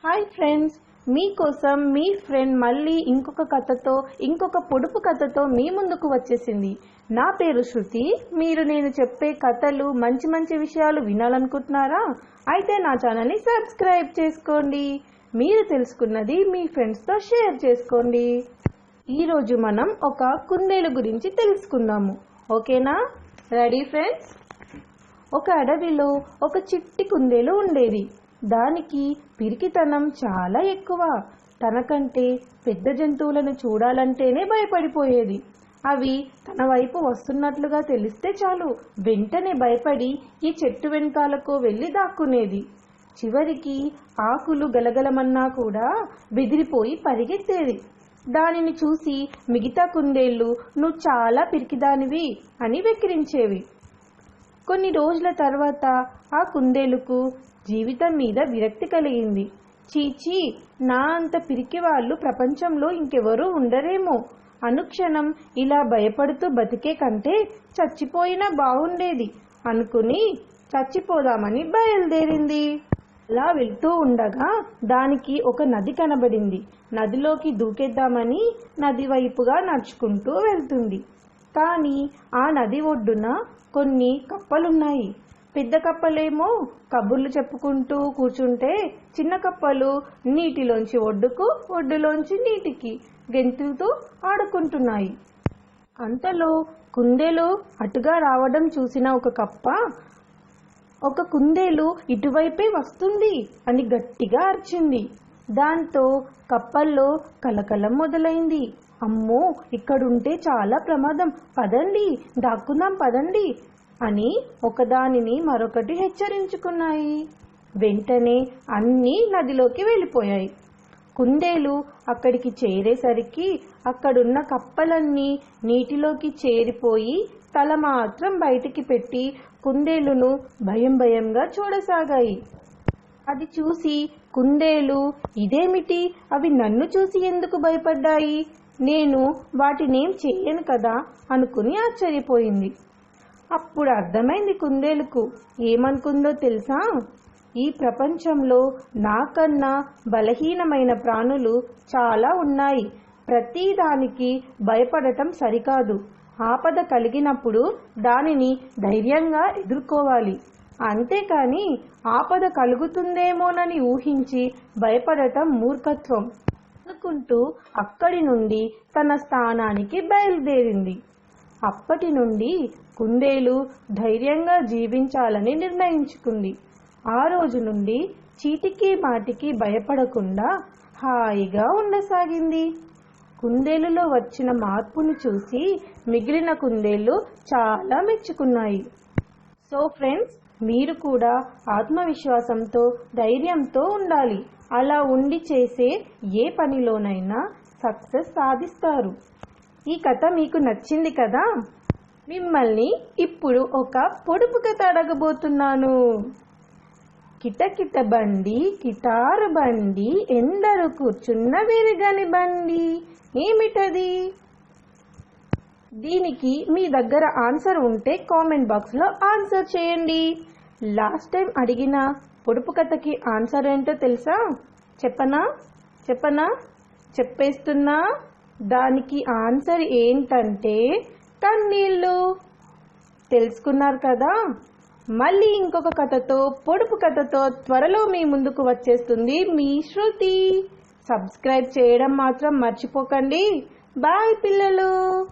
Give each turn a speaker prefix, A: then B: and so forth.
A: Hi friends, మీకోసం మీ friend మళ్ళీ ఇంకొక పొడుపు కథతో మీ ముందుకు వచ్చేసింది. నా పేరు శృతి. నేను చెప్పే కథలు మంచి మంచి విషయాలు వినాలనుకుంటున్నారా? అయితే నా ఛానల్ని సబ్స్క్రైబ్ చేసుకోండి. మీరు తెలుసుకున్నది మీ ఫ్రెండ్స్తో షేర్ చేసుకోండి. ఈరోజు మనం ఒక కుందేలు గురించి తెలుసుకుందాము. ఓకేనా? Ready friends? ఒక అడవిలో ఒక చిట్టి కుందేలు ఉండేది. దానికి పిరికితనం చాలా ఎక్కువ. తనకంటే పెద్ద జంతువులను చూడాలంటేనే భయపడిపోయేది. అవి తన వైపు వస్తున్నట్లుగా తెలిస్తే చాలు వెంటనే భయపడి ఈ చెట్టు వెనకాలకు వెళ్ళి దాక్కునేది. చివరికి ఆకులు గలగలమన్నా కూడా బెదిరిపోయి పరిగెత్తేది. దానిని చూసి మిగతా కుందేళ్లు "నువ్వు చాలా పిరికిదానివి" అని వెక్కిరించేవి. కొన్ని రోజుల తర్వాత ఆ కుందేలుకు జీవితం మీద విరక్తి కలిగింది. చీచీ, నా అంత పిరికి వాళ్ళు ప్రపంచంలో ఇంకెవరూ ఉండరేమో. అనుక్షణం ఇలా భయపడుతూ బతికే కంటే చచ్చిపోయినా బాగుండేది అనుకుని చచ్చిపోదామని బయలుదేరింది. అలా వెళ్తూ ఉండగా దానికి ఒక నది కనబడింది. నదిలోకి దూకేద్దామని నది వైపుగా నడుచుకుంటూ వెళ్తుంది. కానీ ఆ నది ఒడ్డున కొన్ని కప్పలున్నాయి. పెద్ద కప్పలేమో కబుర్లు చెప్పుకుంటూ కూర్చుంటే, చిన్న కప్పలు నీటిలోంచి ఒడ్డుకు, ఒడ్డులోంచి నీటికి గెంతుతూ ఆడుకుంటున్నాయి. అంతలో కుందేలు అటుగా రావడం చూసిన ఒక కప్ప, "ఒక కుందేలు ఇటువైపే వస్తుంది" అని గట్టిగా అరిచింది. దాంతో కప్పల్లో కలకలం మొదలైంది. "అమ్మో, ఇక్కడుంటే చాలా ప్రమాదం, పదండి, దాక్కుందాం పదండి" అని ఒకదానిని మరొకటి హెచ్చరించుకున్నాయి. వెంటనే అన్నీ నదిలోకి వెళ్ళిపోయాయి. కుందేలు అక్కడికి చేరేసరికి అక్కడున్న కప్పలన్నీ నీటిలోకి చేరిపోయి తల మాత్రం బయటికి పెట్టి కుందేలును భయంగా చూడసాగాయి. అది చూసి కుందేలు, "ఇదేమిటి, అవి నన్ను చూసి ఎందుకు భయపడ్డాయి? నేను వాటినేం చెయ్యను కదా" అనుకుని ఆశ్చర్యపోయింది. అప్పుడు అర్థమైంది కుందేలుకు. ఏమనుకుందో తెలుసా? ఈ ప్రపంచంలో నాకన్నా బలహీనమైన ప్రాణులు చాలా ఉన్నాయి. ప్రతిదానికి భయపడటం సరికాదు. ఆపద కలిగినప్పుడు దానిని ధైర్యంగా ఎదుర్కోవాలి. అంతేకాని ఆపద కలుగుతుందేమోనని ఊహించి భయపడటం మూర్ఖత్వం అనుకుంటూ అక్కడి నుండి తన స్థానానికి బయలుదేరింది. అప్పటి నుండి కుందేలు ధైర్యంగా జీవించాలని నిర్ణయించుకుంది. ఆ రోజు నుండి చీటికి మాటికి భయపడకుండా హాయిగా ఉండసాగింది. కుందేలులో వచ్చిన మార్పును చూసి మిగిలిన కుందేళ్లు చాలా మెచ్చుకున్నాయి. సో ఫ్రెండ్స్, మీరు కూడా ఆత్మవిశ్వాసంతో, ధైర్యంతో ఉండాలి. అలా ఉండి చేసే ఏ పనిలోనైనా సక్సెస్ సాధిస్తారు. ఈ కథ మీకు నచ్చింది కదా? మిమ్మల్ని ఇప్పుడు ఒక పొడుపు కథ అడగబోతున్నాను. కిటకిట బండి, కిటారు బండి, ఎందరు కూర్చున్న విరగని బండి, ఏమిటది? దీనికి మీ దగ్గర ఆన్సర్ ఉంటే కామెంట్ బాక్స్లో ఆన్సర్ చేయండి. లాస్ట్ టైం అడిగిన పొడుపు కథకి ఆన్సర్ ఏంటో తెలుసా? చెప్పనా? చెప్పేస్తున్నా. దానికి ఆన్సర్ ఏంటంటే కన్నీళ్ళు. తెలుసుకున్నారు కదా? మళ్ళీ ఇంకొక కథతో, పొడుపు కథతో త్వరలో మీ ముందుకు వచ్చేస్తుంది మీ శృతి. సబ్స్క్రైబ్ చేయడం మాత్రం మర్చిపోకండి. బాయ్ పిల్లలు.